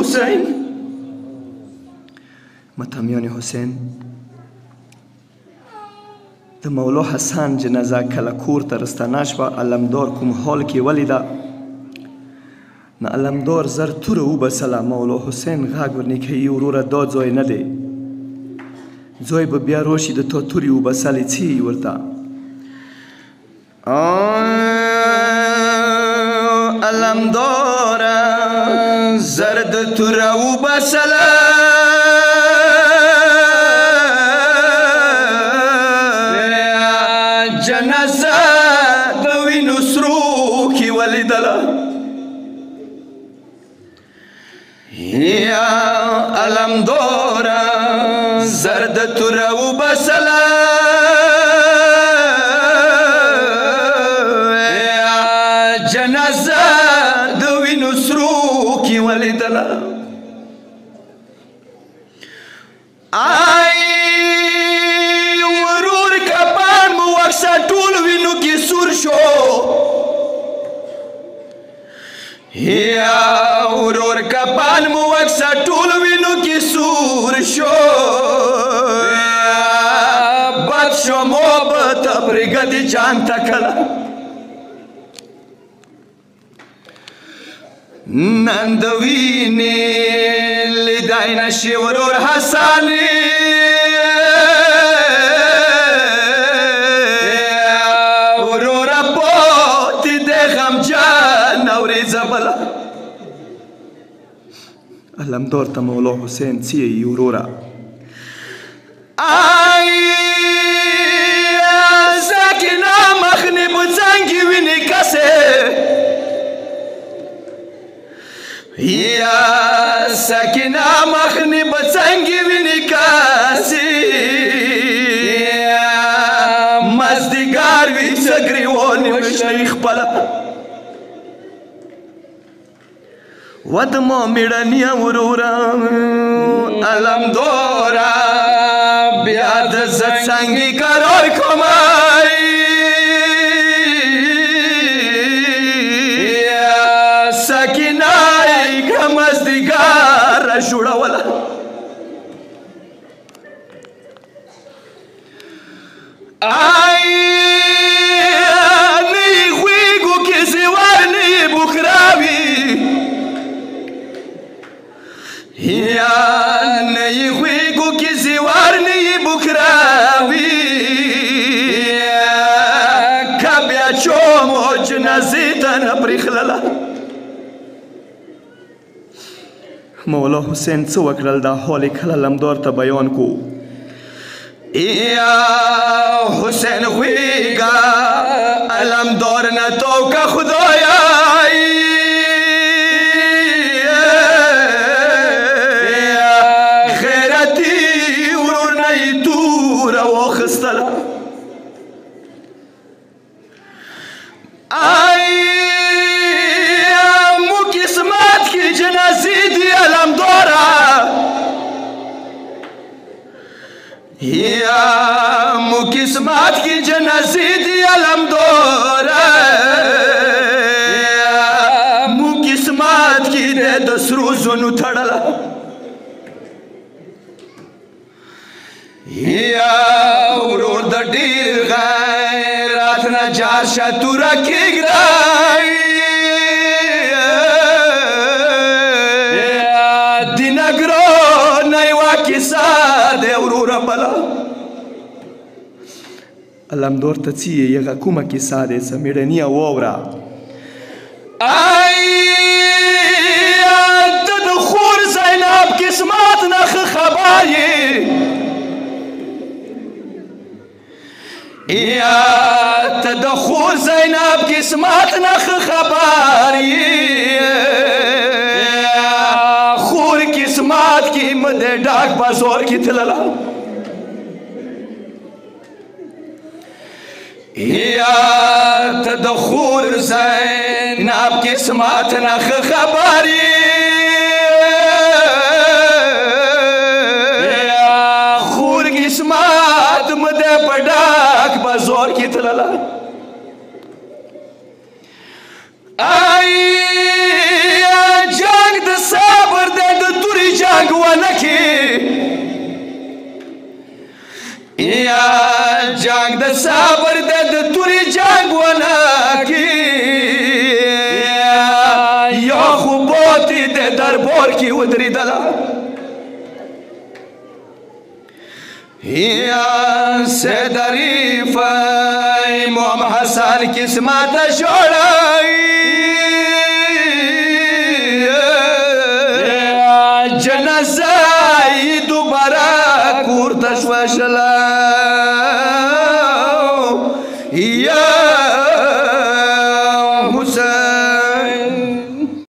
حسین متامیان حسین د مولا حسن جنازه کله کور ته رستنه شوه علمدار کوم حال کې ولیده نه علمدار زر توره وبسله مولا حسین غږ ورنې کوي وروره دا ځای نه دی ځای به بیا راشي د تا تورې وبسلې څه یې ورته علمداره زر د توره وبسله جنازه د وینو سرو کې ولیدله یا علمداره زر د توره وبسله جنازه د وینو سرو کې ولیدله ورور کپان مو وکسه ټول وینو کې سور شو یا ورور کپان مو وکسه ټول وینو کې سور شو بد شو محبت برګد جان تکله نن د وینې لیدای نشي ورور حسن وروره پاتې د غمجن اورېځه بله علمدار ته مولا حسین څه یې وروره ساکنه مخنې په څنګې وینې کسې یا ساکنه مخنې په څنګې وینې کسې مازدیګر وي څه ګریوانې مشري خپله ودما میړنیه وروره علمداره بیا د زه څنګې قرار کومای ساکنه یې که مازدیګر جوړوله نه یې غوږو کې زیور نه یې بوخراوي یا نه یې غوږو کې زیور نه یې بوخراوي که بیا چومو جنازې ته نه پرېښلله مولا حسین څه وکړل دا حال یې کله علمدار ته بیان کو یا حسین غویږه علمدار نه توکه خدایا غیرتي ورور نه یې توره واخیستله مو قسمت کې جنازې دي علمداره یا مو قسمت کې جنازې دي علمداره مو قسمت کې د سرو زنو تړله یا ورور د ډېر غیرت نه جار شه توره کېږدی د نګران یوه کیسه دی وروره بله علمدار ته څه یې هغه کومه کیسه دی څه مېړنیه واوره ته د خور زینب قسمت نه ښه خبر یې یا ته د خور زینب قسمت نه خبر یې خور قسمت کې مد ډاک بازار کې تلله یا ته د خور زینب قسمت نه خبر یې خور قسمت مد په ډاک بازار کې تلله جنگ د صبر دی د تورې جنگ ونه کې یا جنگ د صبر دی د تورې جنگ ونه کې یا خو بوتې د دربار کې ودرېدله یا سید عریف امام حسن قسمت جوړی جنازه یې دوباره کور ته شوه شله یا